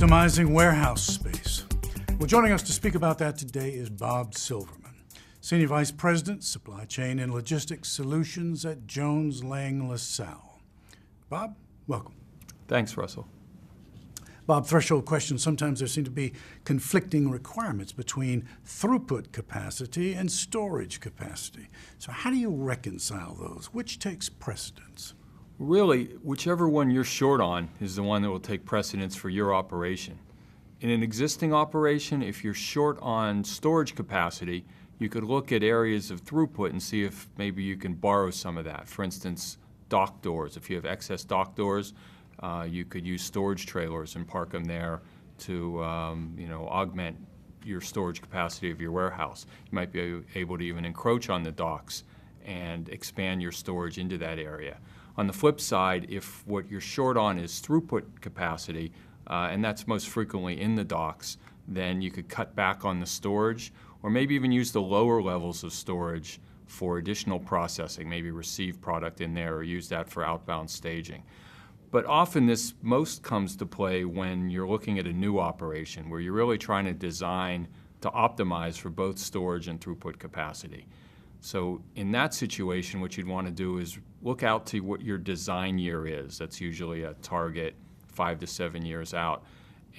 Optimizing warehouse space. Well, joining us to speak about that today is Bob Silverman, Senior Vice President, Supply Chain and Logistics Solutions at Jones Lang LaSalle. Bob, welcome. Thanks, Russell. Bob, threshold question. Sometimes there seem to be conflicting requirements between throughput capacity and storage capacity. So how do you reconcile those? Which takes precedence? Really, whichever one you're short on is the one that will take precedence for your operation. In an existing operation, if you're short on storage capacity, you could look at areas of throughput and see if maybe you can borrow some of that. For instance, dock doors. If you have excess dock doors, you could use storage trailers and park them there to augment your storage capacity of your warehouse. You might be able to even encroach on the docks and expand your storage into that area. On the flip side, if what you're short on is throughput capacity, and that's most frequently in the docks, then you could cut back on the storage or maybe even use the lower levels of storage for additional processing, maybe receive product in there or use that for outbound staging. But often this most comes to play when you're looking at a new operation where you're really trying to design to optimize for both storage and throughput capacity. So in that situation, what you'd want to do is look out to what your design year is. That's usually a target 5 to 7 years out,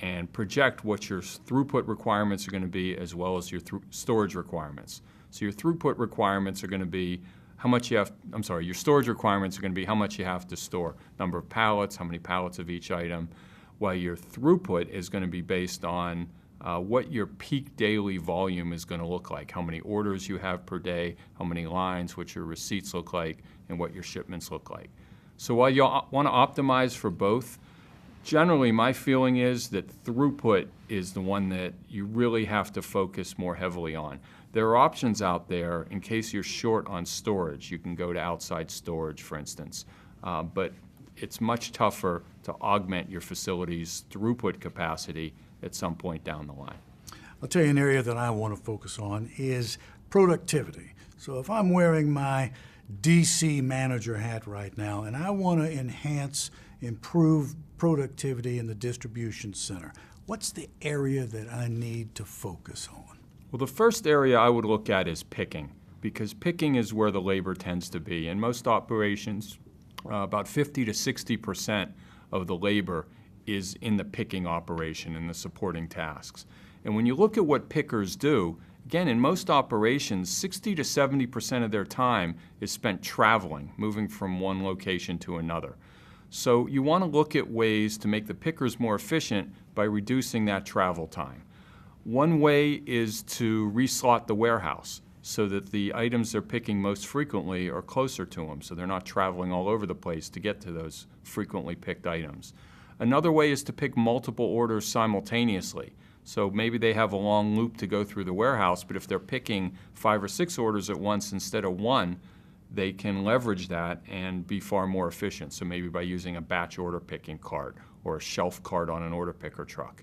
and project what your throughput requirements are going to be as well as your storage requirements. So your throughput requirements are going to be how much you have, your storage requirements are going to be how much you have to store, number of pallets, how many pallets of each item, while your throughput is going to be based on what your peak daily volume is going to look like, how many orders you have per day, how many lines, what your receipts look like, and what your shipments look like. So while you want to optimize for both, generally my feeling is that throughput is the one that you really have to focus more heavily on. There are options out there in case you're short on storage. You can go to outside storage, for instance, but it's much tougher to augment your facility's throughput capacity at some point down the line. I'll tell you an area that I want to focus on is productivity. So if I'm wearing my DC manager hat right now and I want to improve productivity in the distribution center, what's the area that I need to focus on? Well, the first area I would look at is picking, because picking is where the labor tends to be. In most operations, about 50 to 60% of the labor is in the picking operation and the supporting tasks. And when you look at what pickers do, again, in most operations, 60 to 70% of their time is spent traveling, moving from one location to another. So you want to look at ways to make the pickers more efficient by reducing that travel time. One way is to reslot the warehouse so that the items they're picking most frequently are closer to them, so they're not traveling all over the place to get to those frequently picked items. Another way is to pick multiple orders simultaneously. So maybe they have a long loop to go through the warehouse, but if they're picking 5 or 6 orders at once instead of one, they can leverage that and be far more efficient. So maybe by using a batch order picking cart or a shelf cart on an order picker truck.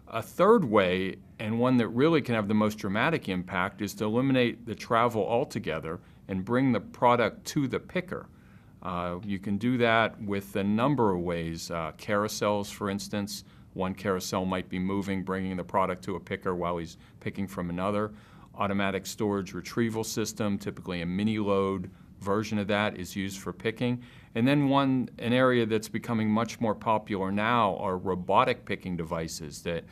A third way, and one that really can have the most dramatic impact, is to eliminate the travel altogether and bring the product to the picker. You can do that with a number of ways. Carousels, for instance. One carousel might be moving, bringing the product to a picker while he's picking from another. Automatic storage retrieval system, typically a mini load version of that, is used for picking. And then an area that's becoming much more popular now are robotic picking devices that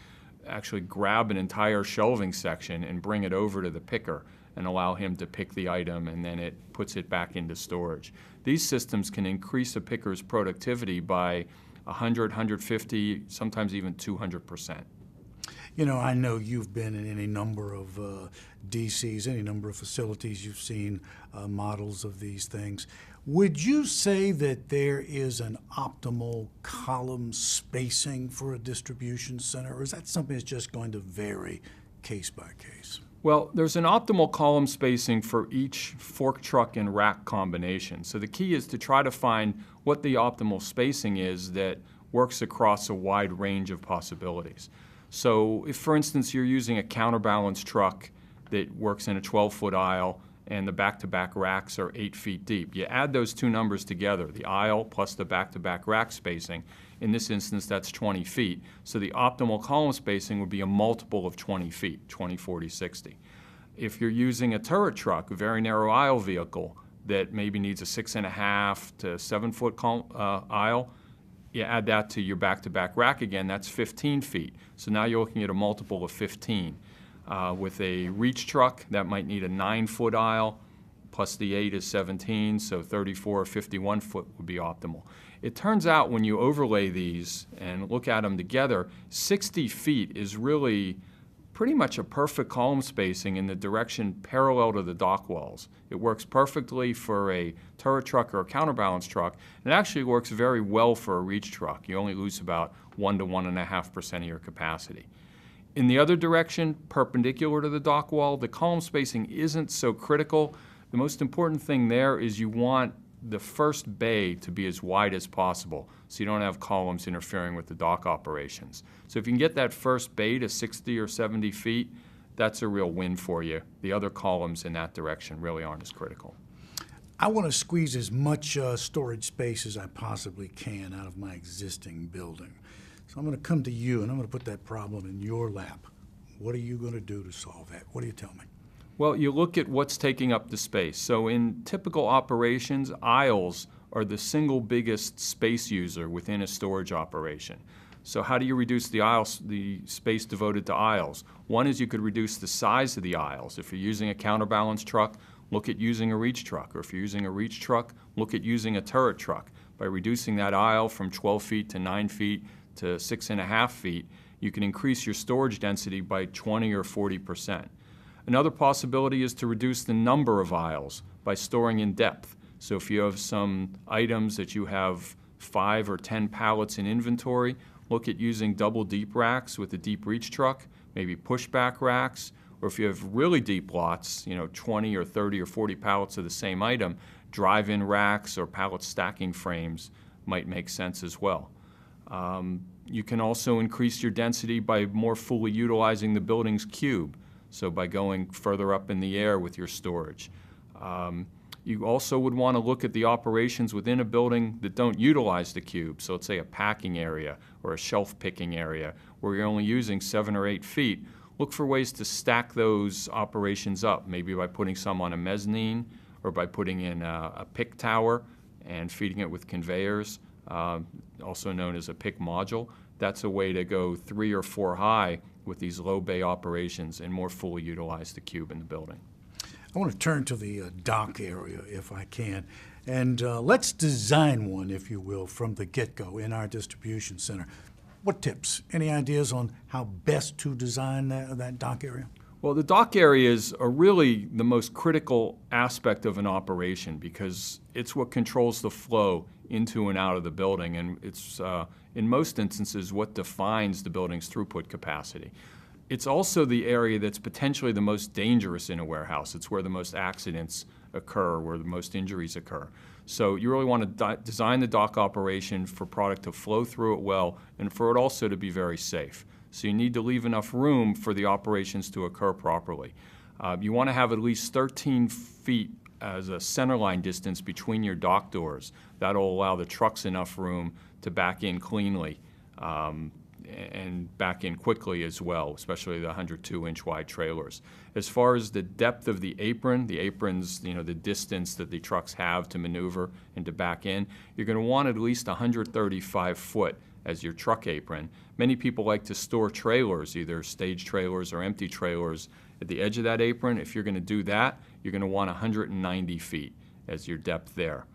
actually grab an entire shelving section and bring it over to the picker and allow him to pick the item, and then it puts it back into storage. These systems can increase a picker's productivity by 100, 150, sometimes even 200%. You know, I know you've been in any number of DCs, any number of facilities. You've seen models of these things. Would you say that there is an optimal column spacing for a distribution center, or is that something that's just going to vary case by case? Well, there's an optimal column spacing for each fork truck and rack combination. So the key is to try to find what the optimal spacing is that works across a wide range of possibilities. So if, for instance, you're using a counterbalance truck that works in a 12-foot aisle and the back-to-back racks are 8 feet deep. You add those two numbers together, the aisle plus the back-to-back rack spacing. In this instance, that's 20 feet. So the optimal column spacing would be a multiple of 20 feet, 20, 40, 60. If you're using a turret truck, a very narrow aisle vehicle that maybe needs a 6.5 to 7 foot aisle, you add that to your back-to-back rack again, that's 15 feet. So now you're looking at a multiple of 15. With a reach truck, that might need a 9-foot aisle, plus the 8 is 17, so 34 or 51 foot would be optimal. It turns out when you overlay these and look at them together, 60 feet is really pretty much a perfect column spacing in the direction parallel to the dock walls. It works perfectly for a turret truck or a counterbalance truck. It actually works very well for a reach truck. You only lose about 1 to 1.5% of your capacity. In the other direction, perpendicular to the dock wall, the column spacing isn't so critical. The most important thing there is you want the first bay to be as wide as possible so you don't have columns interfering with the dock operations. So if you can get that first bay to 60 or 70 feet, that's a real win for you. The other columns in that direction really aren't as critical. I want to squeeze as much storage space as I possibly can out of my existing building. So I'm going to come to you and I'm going to put that problem in your lap. What are you going to do to solve that? What do you tell me? Well, you look at what's taking up the space. So in typical operations, aisles are the single biggest space user within a storage operation. So how do you reduce the space devoted to aisles? One is you could reduce the size of the aisles. If you're using a counterbalance truck, look at using a reach truck. Or if you're using a reach truck, look at using a turret truck. By reducing that aisle from 12 feet to 9 feet to 6.5 feet, you can increase your storage density by 20 or 40%. Another possibility is to reduce the number of aisles by storing in depth. So if you have some items that you have 5 or 10 pallets in inventory, look at using double deep racks with a deep reach truck, maybe pushback racks, or if you have really deep lots, 20 or 30 or 40 pallets of the same item, drive-in racks or pallet stacking frames might make sense as well. You can also increase your density by more fully utilizing the building's cube, so by going further up in the air with your storage. You also would want to look at the operations within a building that don't utilize the cube. So let's say a packing area or a shelf picking area where you're only using 7 or 8 feet. Look for ways to stack those operations up, maybe by putting some on a mezzanine or by putting in a pick tower and feeding it with conveyors, also known as a pick module. That's a way to go 3 or 4 high with these low bay operations and more fully utilize the cube in the building. I want to turn to the dock area, if I can, and let's design one, if you will, from the get-go in our distribution center. What tips? Any ideas on how best to design that dock area? Well, the dock areas are really the most critical aspect of an operation because it's what controls the flow into and out of the building, and it's, in most instances, what defines the building's throughput capacity. It's also the area that's potentially the most dangerous in a warehouse. It's where the most accidents occur, where the most injuries occur. So you really want to design the dock operation for product to flow through it well and for it also to be very safe. So you need to leave enough room for the operations to occur properly. You want to have at least 13 feet as a centerline distance between your dock doors. That'll allow the trucks enough room to back in cleanly and back in quickly as well, especially the 102-inch wide trailers. As far as the depth of the apron's, the distance that the trucks have to maneuver and to back in, you're going to want at least 135 foot as your truck apron. Many people like to store trailers, either stage trailers or empty trailers, at the edge of that apron. If you're going to do that, you're going to want 190 feet as your depth there.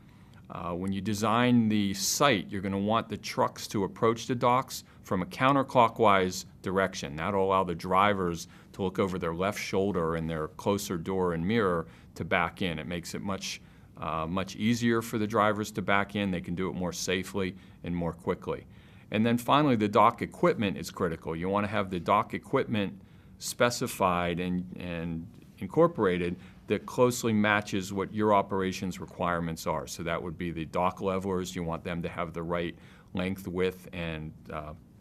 When you design the site, you're going to want the trucks to approach the docks from a counterclockwise direction. That'll allow the drivers to look over their left shoulder and their closer door and mirror to back in. It makes it much easier for the drivers to back in. They can do it more safely and more quickly. And then finally, the dock equipment is critical. You want to have the dock equipment specified and incorporated that closely matches what your operations requirements are. So that would be the dock levelers. You want them to have the right length, width, and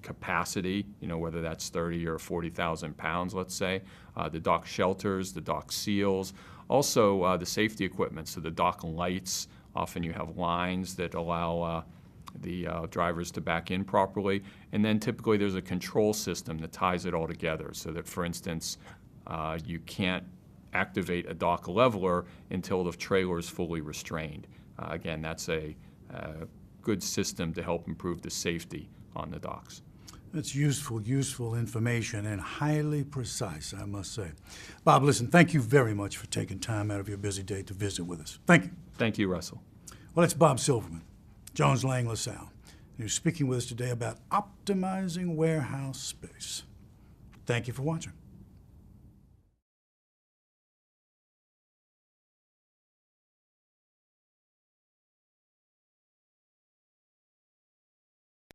capacity, whether that's 30 or 40,000 pounds, let's say. The dock shelters, the dock seals, Also, the safety equipment, so the dock lights. Often you have lines that allow the drivers to back in properly. And then typically there's a control system that ties it all together so that, for instance, you can't activate a dock leveler until the trailer is fully restrained. Again, that's a good system to help improve the safety on the docks. That's useful information and highly precise, I must say. Bob, listen, thank you very much for taking time out of your busy day to visit with us. Thank you. Thank you, Russell. Well, it's Bob Silverman, Jones Lang LaSalle, who's speaking with us today about optimizing warehouse space. Thank you for watching.